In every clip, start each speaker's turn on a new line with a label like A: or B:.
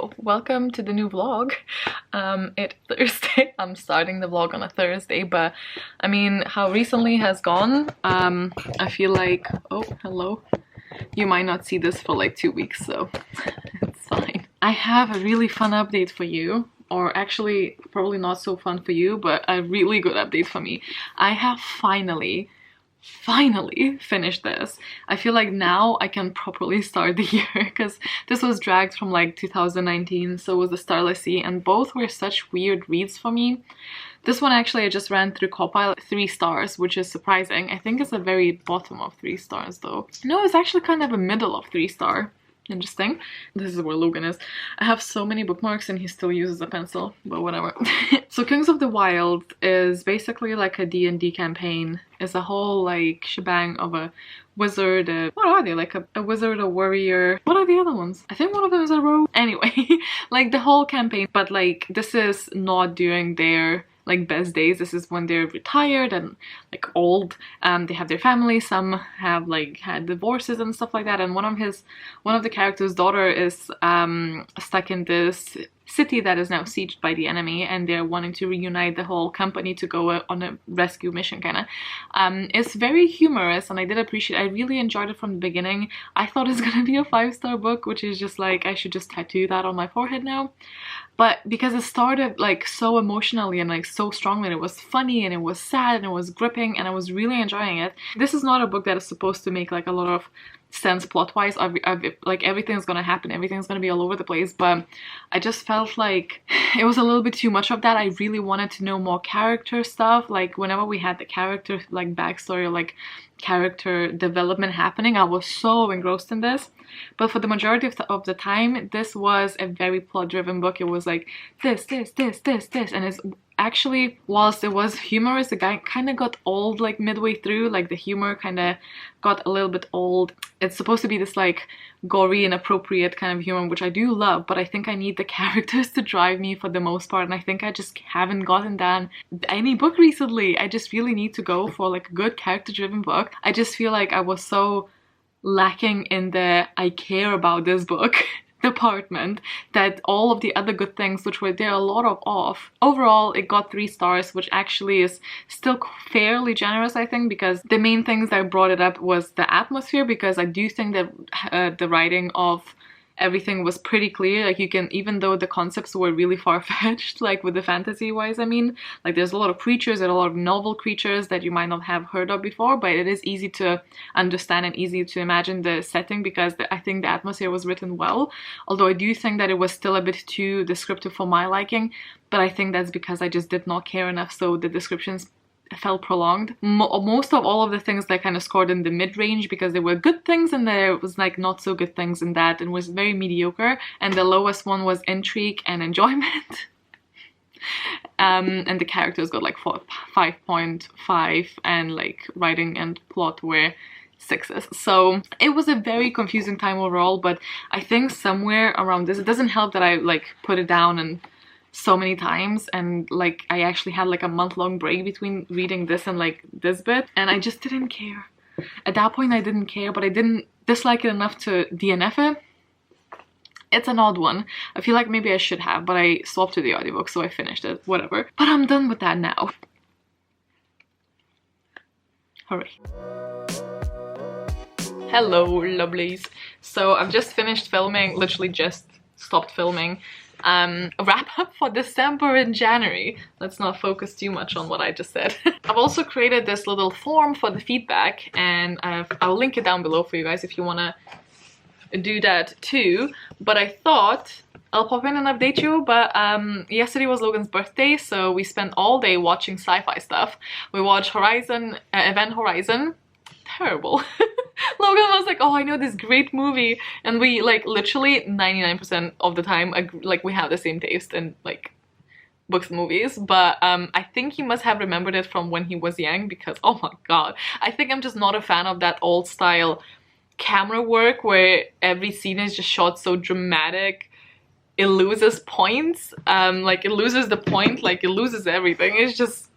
A: Hello, welcome to the new vlog. It's Thursday. I'm starting the vlog on a Thursday, but I mean, how recently has gone. I feel like, oh, hello. You might not see this for like 2 weeks, so it's fine. I have a really fun update for you, or actually probably not so fun for you, but a really good update for me. I have finally finished this. I feel like now I can properly start the year, because this was dragged from like 2019, so was the Starless Sea, and both were such weird reads for me. This one actually I just ran through Copilot 3 stars, which is surprising. I think it's the very bottom of 3 stars though. No, it's actually kind of a middle of 3-star. Interesting. This is where Logan is. I have so many bookmarks and he still uses a pencil, but whatever. So Kings of the Wild is basically like a D&D campaign. It's a whole like shebang of a wizard, what are they? Like a wizard, a warrior. What are the other ones? I think one of them is a rogue. Anyway, like the whole campaign, but like this is not during their like best days. This is when they're retired and like old. They have their family. Some have like had divorces and stuff like that. And one of the characters' daughter is stuck in this city that is now sieged by the enemy, and they're wanting to reunite the whole company to go on a rescue mission kind of. It's very humorous, and I did appreciate it. I really enjoyed it from the beginning. I thought it's gonna be a 5-star book, which is just like, I should just tattoo that on my forehead now. But because it started like so emotionally and like so strongly, and it was funny and it was sad and it was gripping and I was really enjoying it. This is not a book that is supposed to make like a lot of sense plot-wise. Like everything's gonna happen, everything's gonna be all over the place, but I just felt like it was a little bit too much of that. I really wanted to know more character stuff. Like whenever we had the character like backstory or like character development happening, I was so engrossed in this. But for the majority of the time, this was a very plot-driven book. It was like this, and it's actually, whilst it was humorous, the guy kind of got old like midway through. Like the humor kind of got a little bit old. It's supposed to be this like gory and appropriate kind of humor, which I do love, but I think I need the characters to drive me for the most part, and I think I just haven't gotten that in any book recently. I just really need to go for like a good character-driven book. I just feel like I was so lacking in the I care about this book department that all of the other good things, which were there a lot of off. Overall, it got 3 stars, which actually is still fairly generous, I think, because the main things that brought it up was the atmosphere, because I do think that the writing of everything was pretty clear. Like you can, even though the concepts were really far-fetched, like with the fantasy wise, I mean, like there's a lot of creatures and a lot of novel creatures that you might not have heard of before, but it is easy to understand and easy to imagine the setting, because I think the atmosphere was written well. Although I do think that it was still a bit too descriptive for my liking, but I think that's because I just did not care enough, so the descriptions felt prolonged. Most of all of the things that kind of scored in the mid-range, because there were good things and there was like not so good things in that, and was very mediocre. And the lowest one was intrigue and enjoyment. And the characters got like 5.5, and like writing and plot were 6s. So it was a very confusing time overall, but I think somewhere around this, it doesn't help that I like put it down and so many times, and like I actually had like a month-long break between reading this and like this bit, and I just didn't care. At that point I didn't care, but I didn't dislike it enough to DNF it. It's an odd one. I feel like maybe I should have, but I swapped to the audiobook, so I finished it, whatever. But I'm done with that now. Hooray. Hello lovelies. So I've just finished filming, literally just stopped filming. Wrap up for December and January. Let's not focus too much on what I just said. I've also created this little form for the feedback, and I'll link it down below for you guys if you want to do that too. But I thought I'll pop in and update you. But yesterday was Logan's birthday, so we spent all day watching sci-fi stuff. We watched Event Horizon. Terrible. Logan was like, oh, I know this great movie, and we like literally 99% of the time like we have the same taste in like books and movies. But I think he must have remembered it from when he was young, because oh my god, I think I'm just not a fan of that old style camera work where every scene is just shot so dramatic. It loses points, like it loses the point, like it loses everything. It's just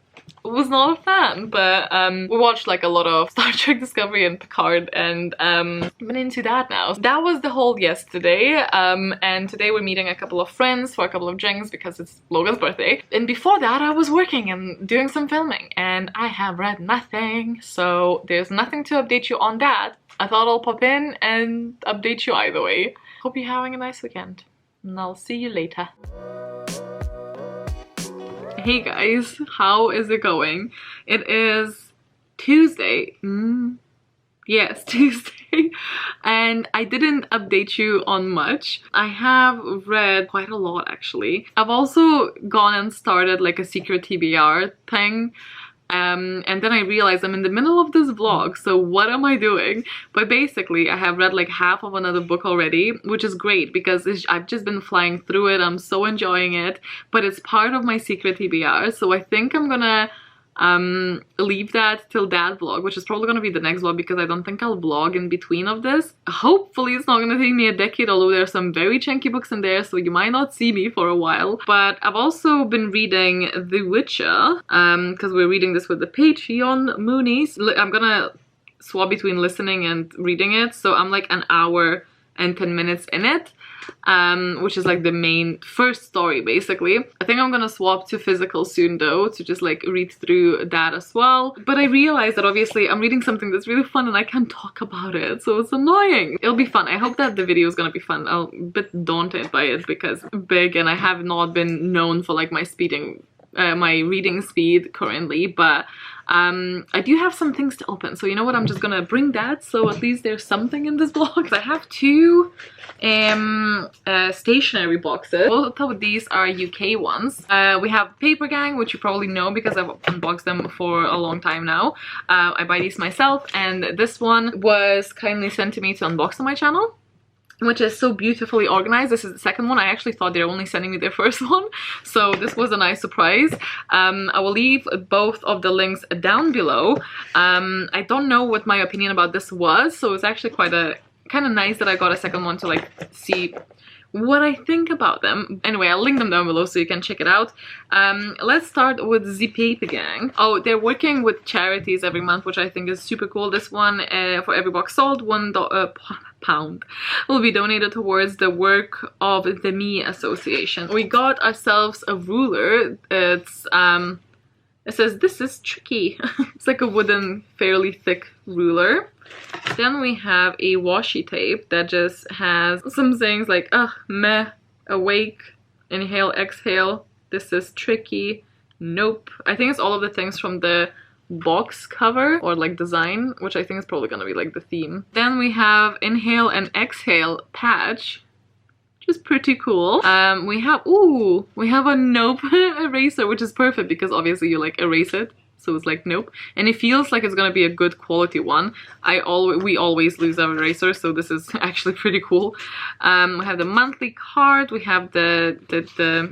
A: was not a fan, but we watched like a lot of Star Trek Discovery and Picard, and been into that now. That was the whole yesterday, and today we're meeting a couple of friends for a couple of drinks because it's Logan's birthday. And before that I was working and doing some filming, and I have read nothing, so there's nothing to update you on that. I thought I'll pop in and update you either way. Hope you're having a nice weekend, and I'll see you later. Hey guys, how is it going? It is Tuesday. Yes, Tuesday. And I didn't update you on much. I have read quite a lot actually. I've also gone and started like a secret TBR thing. And then I realized I'm in the middle of this vlog, so what am I doing? But basically I have read like half of another book already, which is great because I've just been flying through it. I'm so enjoying it, but it's part of my secret TBR, so I think I'm gonna leave that till that vlog, which is probably gonna be the next vlog because I don't think I'll vlog in between of this. Hopefully it's not gonna take me a decade, although there are some very chunky books in there, so you might not see me for a while. But I've also been reading The Witcher, because we're reading this with the Patreon Moonies. I'm gonna swap between listening and reading it, so I'm like an hour and 10 minutes in it, which is like the main first story basically. I think I'm gonna swap to physical soon though, to just like read through that as well. But I realized that obviously I'm reading something that's really fun and I can't talk about it, so it's annoying. It'll be fun. I hope that the video is gonna be fun. I'm a bit daunted by it because it's big and I have not been known for like my reading speed currently, but I do have some things to open, so you know what, I'm just gonna bring that, so at least there's something in this vlog. I have two stationery boxes. Both of these are UK ones. We have Papergang, which you probably know because I've unboxed them for a long time now. I buy these myself, and this one was kindly sent to me to unbox on my channel, which is So Beautifully Organized. This is the second one. I actually thought they were only sending me their first one, so this was a nice surprise. I will leave both of the links down below. I don't know what my opinion about this was, so it's actually kind of nice that I got a second one to like see what I think about them. Anyway, I'll link them down below so you can check it out. Let's start with the Papergang. Oh, they're working with charities every month, which I think is super cool. This one, for every box sold, £1 will be donated towards the work of the Me Association. We got ourselves a ruler. It's it says "This is tricky." It's like a wooden, fairly thick ruler. Then we have a washi tape that just has some things like meh, awake, inhale, exhale, this is tricky, nope. I think it's all of the things from the box cover or like design, which I think is probably gonna be like the theme. Then we have inhale and exhale patch, which is pretty cool. We have a nope eraser, which is perfect because obviously you like erase it, so it's like nope, and it feels like it's gonna be a good quality one. We always lose our eraser, so this is actually pretty cool. We have the monthly card, we have the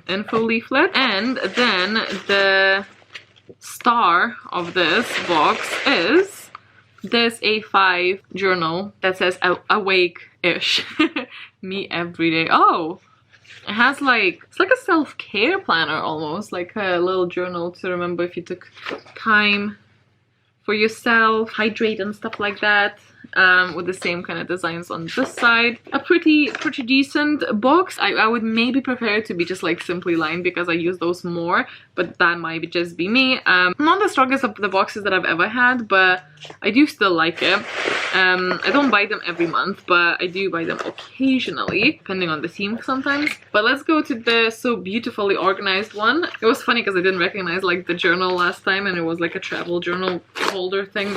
A: info leaflet, and then the star of this box is this A5 journal that says awake-ish. Me every day. Oh, it has like, it's like a self-care planner almost, like a little journal to remember if you took time for yourself, hydrate and stuff like that. With the same kind of designs on this side. A pretty decent box. I would maybe prefer it to be just like simply lined because I use those more, but that might just be me. Not the strongest of the boxes that I've ever had, but I do still like it. I don't buy them every month, but I do buy them occasionally, depending on the theme sometimes. But let's go to the So Beautifully Organized one. It was funny because I didn't recognize like the journal last time, and it was like a travel journal holder thing.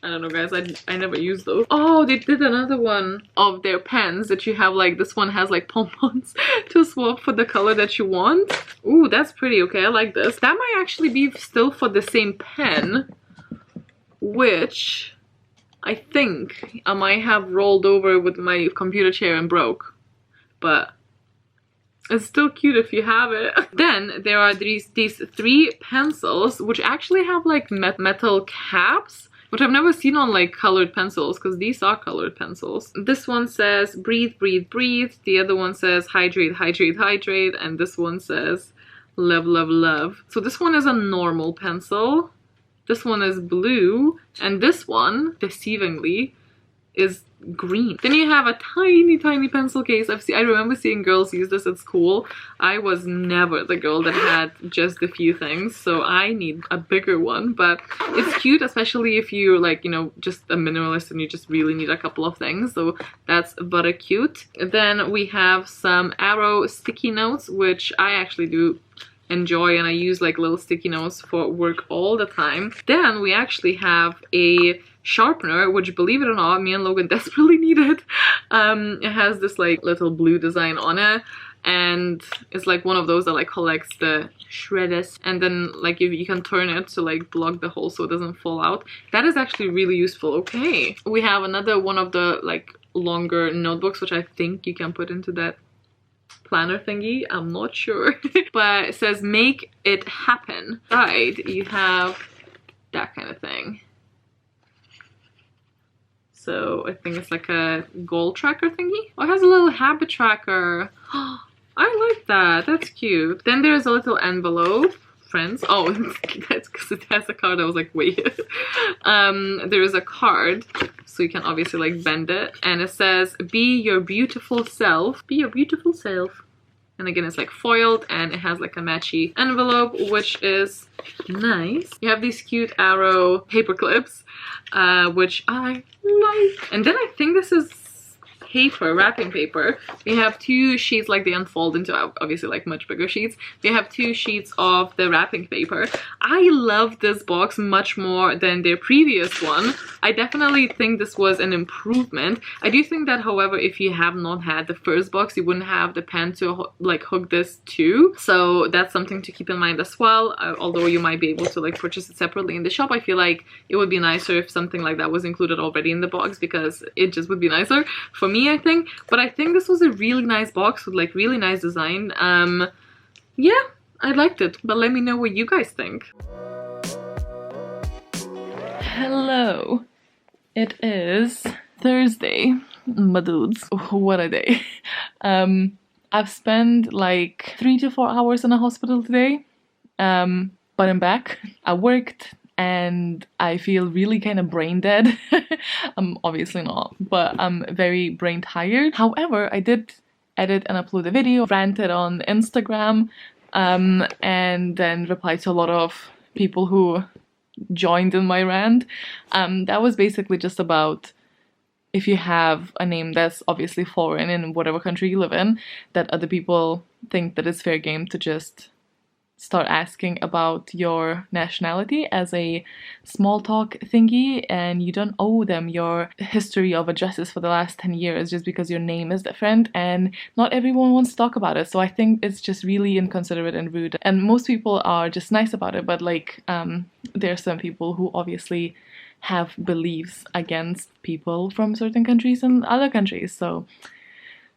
A: I don't know guys, I never used those. Oh, they did another one of their pens that you have, like this one has like pompons to swap for the color that you want. Ooh, that's pretty. Okay, I like this. That might actually be still for the same pen, which I think I might have rolled over with my computer chair and broke, but it's still cute if you have it. Then there are these three pencils which actually have like metal caps, which I've never seen on like colored pencils, because these are colored pencils. This one says breathe, breathe, breathe. The other one says hydrate, hydrate, hydrate. And this one says Love, love, love. So this one is a normal pencil. This one is blue. And this one, deceivingly, is green. Then you have a tiny, tiny pencil case. I remember seeing girls use this at school. I was never the girl that had just a few things, so I need a bigger one. But it's cute, especially if you're like, you know, just a minimalist and you just really need a couple of things. So that's very cute. Then we have some arrow sticky notes, which I actually do enjoy, and I use like little sticky notes for work all the time. Then we actually have a sharpener, which, believe it or not, me and Logan desperately needed. It has this like little blue design on it, and it's like one of those that like collects the shredders, and then like you can turn it to like block the hole so it doesn't fall out. That is actually really useful. Okay, we have another one of the like longer notebooks, which I think you can put into that planner thingy. I'm not sure. But it says make it happen. Right, you have that kind of thing. So I think it's like a goal tracker thingy. Oh, it has a little habit tracker. I like that. That's cute. Then there's a little envelope. Friends. Oh, that's because it has a card. I was like, wait. There is a card, so you can obviously like bend it, and it says, "Be your beautiful self. Be your beautiful self." And again, it's like foiled, and it has like a matchy envelope, which is nice. You have these cute arrow paper clips, which I like. And then I think this is paper, wrapping paper. We have two sheets, like they unfold into obviously like much bigger sheets. We have two sheets of the wrapping paper. I love this box much more than their previous one. I definitely think this was an improvement. I do think that, however, if you have not had the first box, you wouldn't have the pen to like hook this to. So that's something to keep in mind as well. Although you might be able to like purchase it separately in the shop, I feel like it would be nicer if something like that was included already in the box, because it just would be nicer for me, I think. But I think this was a really nice box with like really nice design. Yeah, I liked it, but let me know what you guys think. Hello, it is Thursday, my dudes. What a day. I've spent like 3 to 4 hours in a hospital today, but I'm back. I worked and I feel really kind of brain dead. I'm obviously not, but I'm very brain tired. However, I did edit and upload a video, ranted on Instagram, and then replied to a lot of people who joined in my rant. That was basically just about, if you have a name that's obviously foreign in whatever country you live in, that other people think that it's fair game to just start asking about your nationality as a small talk thingy, and you don't owe them your history of addresses for the last 10 years just because your name is different, and not everyone wants to talk about it. So I think it's just really inconsiderate and rude, and most people are just nice about it, but like there are some people who obviously have beliefs against people from certain countries and other countries. So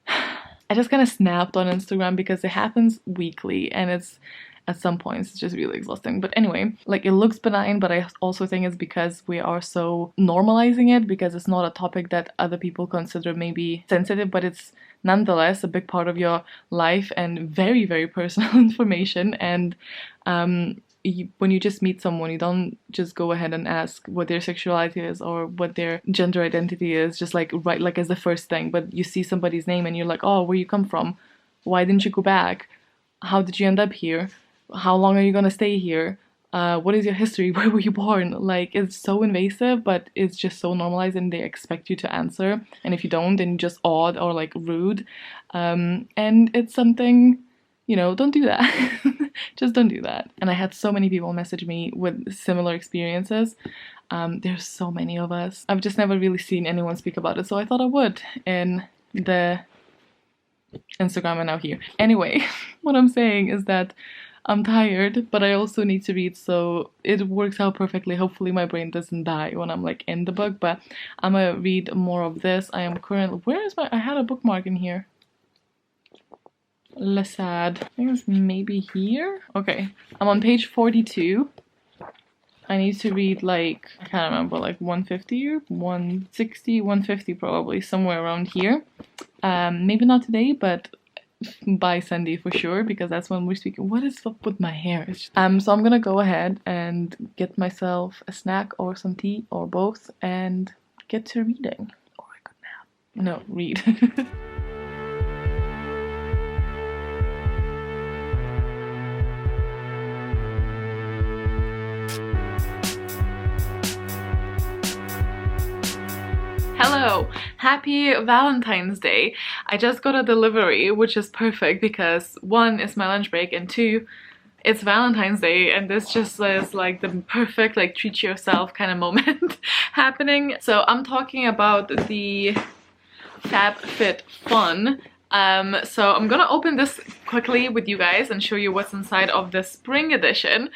A: I just kind of snapped on Instagram because it happens weekly, and it's at some points it's just really exhausting. But anyway, like, it looks benign, but I also think it's because we are so normalizing it, because it's not a topic that other people consider maybe sensitive, but it's nonetheless a big part of your life and very, very personal information. And when you just meet someone, you don't just go ahead and ask what their sexuality is or what their gender identity is, just like right, like as the first thing. But you see somebody's name and you're like, oh, where you come from? Why didn't you go back? How did you end up here? How long are you gonna stay here? What is your history? Where were you born? Like, it's so invasive, but it's just so normalized, and they expect you to answer. And if you don't, then you're just odd or like rude. And it's something, you know, don't do that. Just don't do that. And I had so many people message me with similar experiences. There's so many of us. I've just never really seen anyone speak about it, so I thought I would in the Instagram and now here. Anyway, what I'm saying is that I'm tired, but I also need to read, so it works out perfectly. Hopefully my brain doesn't die when I'm like in the book, but I'm gonna read more of this. I am currently, where is my, I had a bookmark in here. Sad. I think it's maybe here. Okay, I'm on page 42. I need to read like, I can't remember, like 150 or 160, 150 probably, somewhere around here. Maybe not today, but by Sunday for sure, because that's when we're speaking. What is up with my hair? So I'm gonna go ahead and get myself a snack or some tea or both and get to reading. Or I could nap. No, read. Hello, happy Valentine's Day. I just got a delivery, which is perfect because one is my lunch break and two, it's Valentine's Day, and this just is like the perfect like treat yourself kind of moment happening. So I'm talking about the Fab Fit Fun. So I'm gonna open this quickly with you guys and show you what's inside of the spring edition.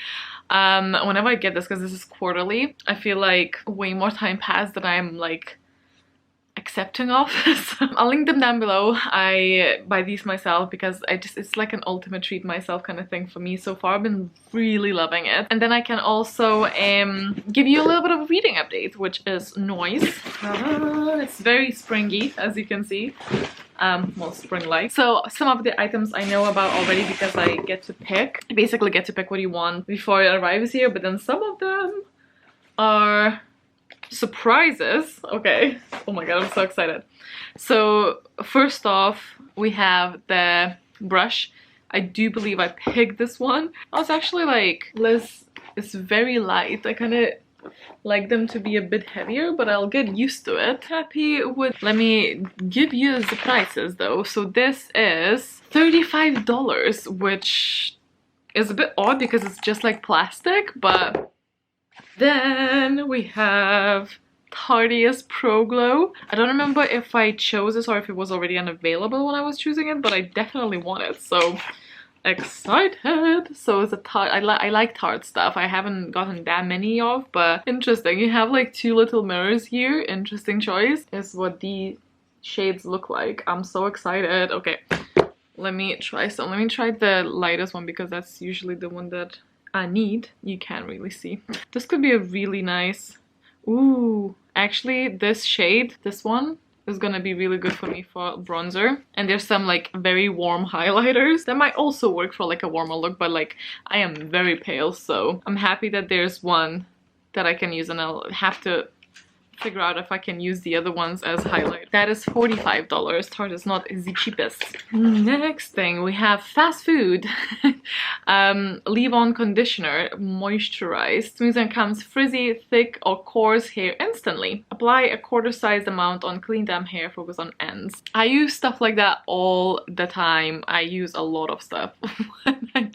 A: Whenever I get this, because this is quarterly, I feel like way more time passed than I'm like accepting of. So I'll link them down below. I buy these myself because it's like an ultimate treat myself kind of thing for me so far. I've been really loving it. And then I can also give you a little bit of a reading update, which is nice. It's very springy, as you can see. Well, spring-like. So some of the items I know about already because I get to pick. I basically get to pick what you want before it arrives here, but then some of them are surprises. Okay, oh my god, I'm so excited. So first off, we have the brush. I do believe I picked this one. I was actually like, Liz, it's very light. I kind of like them to be a bit heavier, but I'll get used to it. Happy with... Let me give you the prices though. So this is $35, which is a bit odd because it's just like plastic, but then we have Tardiest Pro Glow. I don't remember if I chose this or if it was already unavailable when I was choosing it, but I definitely want it, so excited. So it's a Tarte. I like Tarte stuff. I haven't gotten that many of, but interesting. You have like two little mirrors here. Interesting choice. Is what the shades look like. I'm so excited. Okay, let me try some. Let me try the lightest one because that's usually the one that I need. You can't really see. This could be a really nice... Ooh, actually this shade, this one, is gonna be really good for me for bronzer. And there's some like very warm highlighters that might also work for like a warmer look, but like I am very pale, so I'm happy that there's one that I can use, and I'll have to figure out if I can use the other ones as highlight. That is $45. Tarte is not the cheapest. Next thing, we have fast food. Leave-on conditioner, moisturized. Smooths and comes frizzy, thick, or coarse hair instantly. Apply a quarter-sized amount on clean damp hair, focus on ends. I use stuff like that all the time. I use a lot of stuff when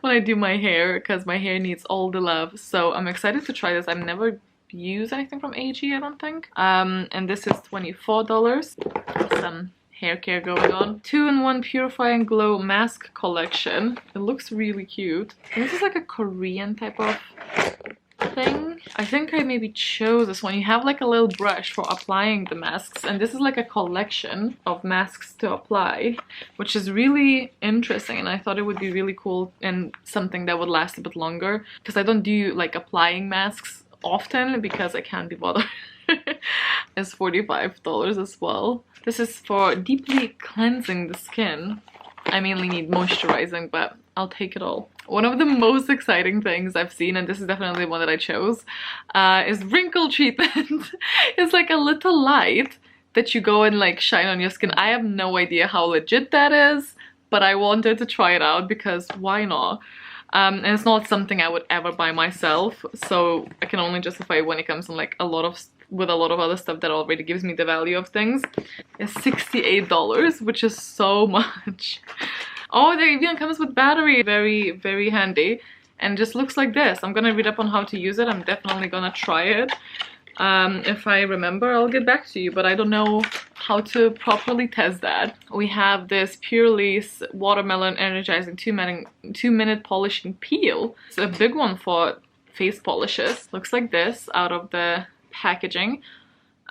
A: I do my hair because my hair needs all the love. So I'm excited to try this. I've never use anything from AG, I don't think. And this is $24. Some hair care going on. 2-in-1 Purify and Glow Mask Collection. It looks really cute. And this is like a Korean type of thing. I think I maybe chose this one. You have like a little brush for applying the masks, and this is like a collection of masks to apply, which is really interesting, and I thought it would be really cool and something that would last a bit longer because I don't do like applying masks often because I can't be bothered. It's $45 as well. This is for deeply cleansing the skin. I mainly need moisturizing, but I'll take it all. One of the most exciting things I've seen, and this is definitely one that I chose, is wrinkle treatment. It's like a little light that you go and like shine on your skin. I have no idea how legit that is, but I wanted to try it out because why not? And it's not something I would ever buy myself, so I can only justify when it comes in like with a lot of other stuff that already gives me the value of things. It's $68, which is so much. Oh, there even comes with battery. Very, very handy. And just looks like this. I'm gonna read up on how to use it. I'm definitely gonna try it. If I remember, I'll get back to you, but I don't know how to properly test that. We have this Purely's Watermelon Energizing 2-minute Polishing Peel. It's a big one for face polishes. Looks like this out of the packaging.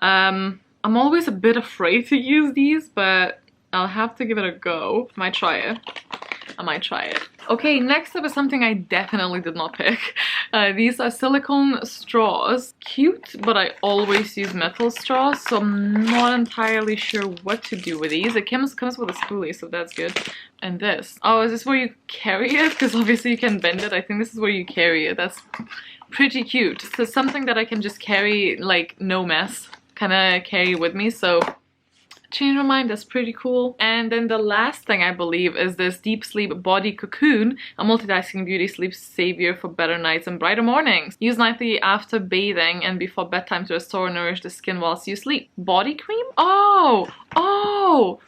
A: I'm always a bit afraid to use these, but I'll have to give it a go. I might try it. Okay, next up is something I definitely did not pick. These are silicone straws. Cute, but I always use metal straws, so I'm not entirely sure what to do with these. It comes with a spoolie, so that's good. And this. Oh, is this where you carry it? Because obviously you can bend it. I think this is where you carry it. That's pretty cute. So something that I can just carry, like, no mess. Kind of carry with me, so change my mind, that's pretty cool. And then the last thing I believe is this Deep Sleep Body Cocoon, a multitasking beauty sleep savior for better nights and brighter mornings. Use nightly after bathing and before bedtime to restore and nourish the skin whilst you sleep. Body cream? Oh,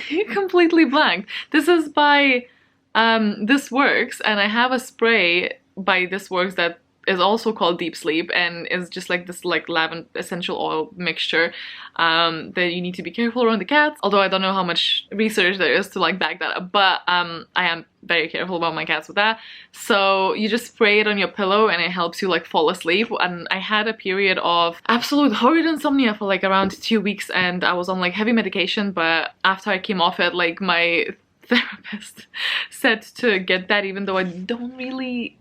A: you completely blanked. This is by This Works, and I have a spray by This Works that is also called Deep Sleep and is just like this like lavender essential oil mixture that you need to be careful around the cats, although I don't know how much research there is to like back that up, but I am very careful about my cats with that. So you just spray it on your pillow and it helps you like fall asleep. And I had a period of absolute horrid insomnia for like around 2 weeks, and I was on like heavy medication, but after I came off it, like my therapist said to get that, even though I don't really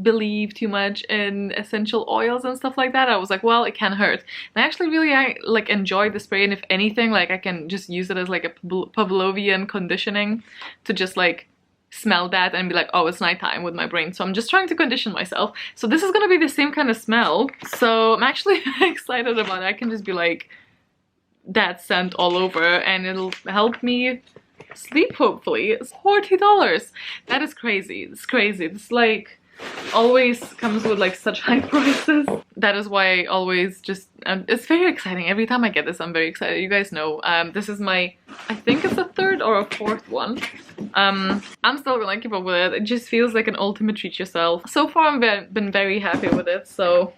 A: believe too much in essential oils and stuff like that. I was like, well, it can hurt. And I actually really like enjoy the spray, and if anything, like I can just use it as like a Pavlovian conditioning to just like smell that and be like, oh, it's nighttime with my brain. So I'm just trying to condition myself. So this is gonna be the same kind of smell. So I'm actually excited about it. I can just be like that scent all over and it'll help me sleep, hopefully. It's $40. That is crazy. It's crazy. It's like always comes with like such high prices. That is why I always just it's very exciting. Every time I get this, I'm very excited. You guys know this is my, I think it's a third or a fourth one. I'm still gonna keep up with it. It just feels like an ultimate treat yourself. So far I've been very happy with it. So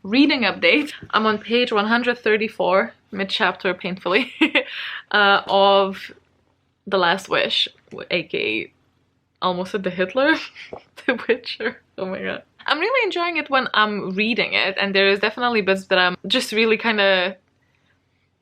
A: reading update, I'm on page 134, mid-chapter painfully, of The Last Wish, aka almost at the Hitler, The Witcher. Oh my god. I'm really enjoying it when I'm reading it, and there is definitely bits that I'm just really kind of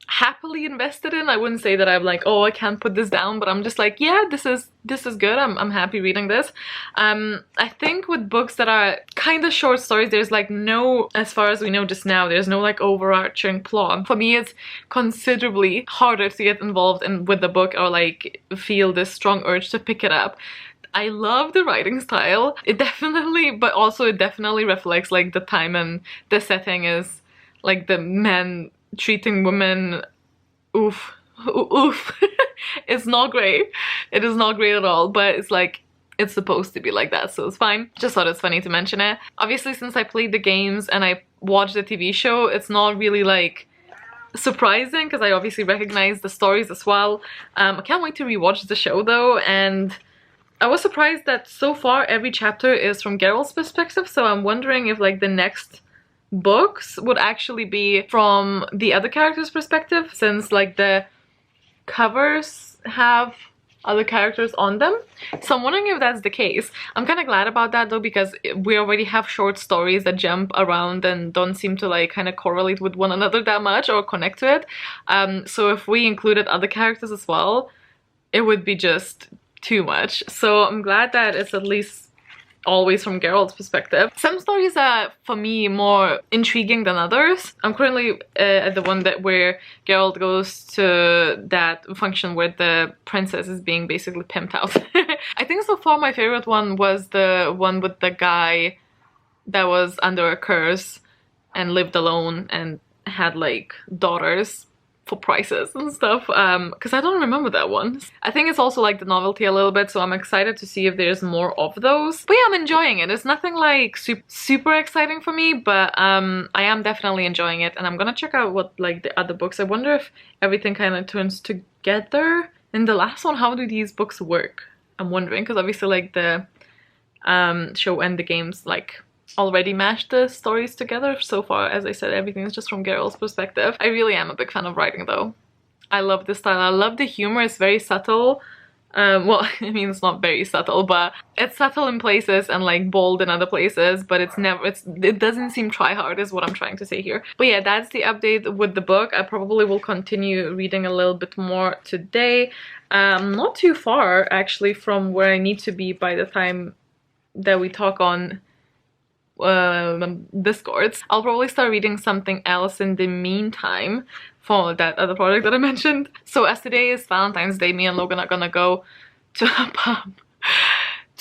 A: happily invested in. I wouldn't say that I'm like, oh, I can't put this down, but I'm just like, yeah, this is good. I'm happy reading this. I think with books that are kind of short stories, there's like no, as far as we know just now, there's no like overarching plot. For me, it's considerably harder to get involved with the book or like feel this strong urge to pick it up. I love the writing style. It definitely, but also it definitely reflects like the time, and the setting is like the men treating women, oof. It's not great. It is not great at all, but it's like, it's supposed to be like that, so it's fine. Just thought it's funny to mention it. Obviously, since I played the games and I watched the TV show, it's not really like surprising because I obviously recognize the stories as well. I can't wait to rewatch the show though, and I was surprised that so far every chapter is from Geralt's perspective, so I'm wondering if like the next books would actually be from the other characters' perspective, since like the covers have other characters on them. So I'm wondering if that's the case. I'm kind of glad about that though, because we already have short stories that jump around and don't seem to like kind of correlate with one another that much or connect to it. So if we included other characters as well, it would be just too much. So I'm glad that it's at least always from Geralt's perspective. Some stories are for me more intriguing than others. I'm currently at the one where Geralt goes to that function where the princess is being basically pimped out. I think so far my favorite one was the one with the guy that was under a curse and lived alone and had like daughters for prices and stuff, because I don't remember that one. I think it's also like the novelty a little bit, so I'm excited to see if there's more of those. But yeah, I'm enjoying it. It's nothing like super exciting for me, but I am definitely enjoying it, and I'm gonna check out what like the other books. I wonder if everything kind of turns together in the last one. How do these books work? I'm wondering, because obviously like the show and the games like already mashed the stories together. So far, as I said, everything is just from Geralt's perspective. I really am a big fan of writing though. I love the style. I love the humor. It's very subtle. Well, I mean, it's not very subtle, but it's subtle in places and like bold in other places, but it doesn't seem try hard is what I'm trying to say here. But yeah, that's the update with the book. I probably will continue reading a little bit more today. Not too far actually from where I need to be by the time that we talk on discords. I'll probably start reading something else in the meantime for that other project that I mentioned. So as today is Valentine's Day, me and Logan are gonna go to a pub.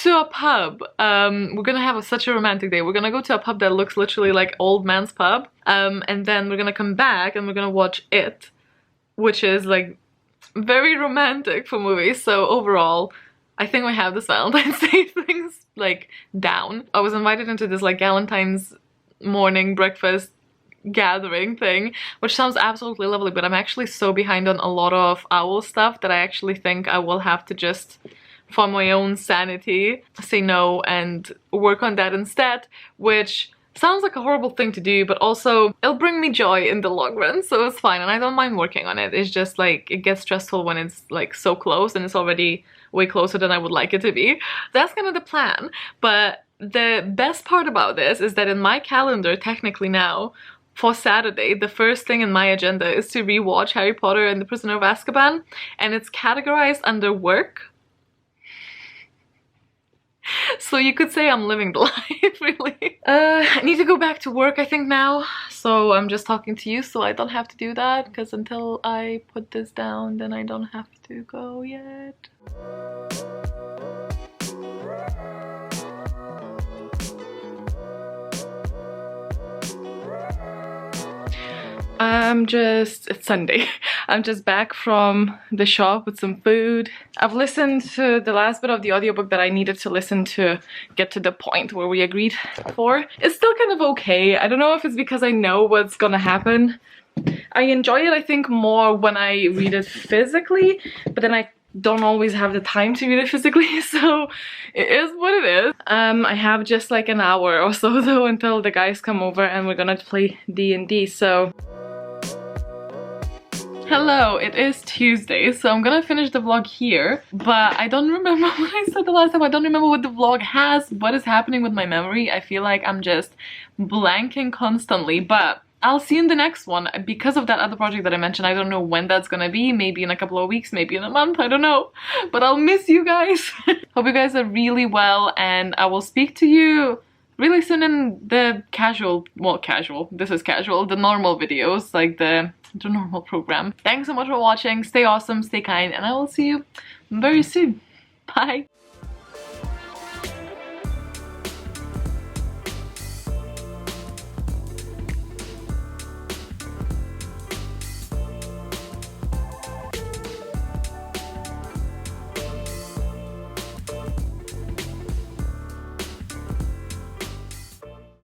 A: We're gonna have such a romantic day. We're gonna go to a pub that looks literally like old man's pub, and then we're gonna come back and we're gonna watch It, which is like very romantic for movies. So overall, I think we have this Valentine's Day things like down. I was invited into this like Valentine's morning breakfast gathering thing, which sounds absolutely lovely, but I'm actually so behind on a lot of owl stuff that I actually think I will have to just, for my own sanity, say no and work on that instead, which sounds like a horrible thing to do, but also it'll bring me joy in the long run, so it's fine and I don't mind working on it. It's just like it gets stressful when it's like so close, and it's already way closer than I would like it to be. That's kind of the plan. But the best part about this is that in my calendar, technically now, for Saturday, the first thing in my agenda is to rewatch Harry Potter and the Prisoner of Azkaban, and it's categorized under work. So you could say I'm living the life, really. I need to go back to work, I think, now. So I'm just talking to you so I don't have to do that, because until I put this down, then I don't have to go yet. It's Sunday. I'm just back from the shop with some food. I've listened to the last bit of the audiobook that I needed to listen to get to the point where we agreed for. It's still kind of okay. I don't know if it's because I know what's gonna happen. I enjoy it, I think, more when I read it physically, but then I don't always have the time to read it physically, so it is what it is. I have just like an hour or so though until the guys come over and we're gonna play D&D, so... Hello, it is Tuesday, so I'm gonna finish the vlog here, but I don't remember what I said the last time. I don't remember what the vlog has, what is happening with my memory. I feel like I'm just blanking constantly, but I'll see you in the next one. Because of that other project that I mentioned, I don't know when that's gonna be. Maybe in a couple of weeks, maybe in a month, I don't know. But I'll miss you guys. Hope you guys are really well, and I will speak to you really soon in the this is casual, the normal videos, like the normal program. Thanks so much for watching. Stay awesome, stay kind, and I will see you very soon. Bye!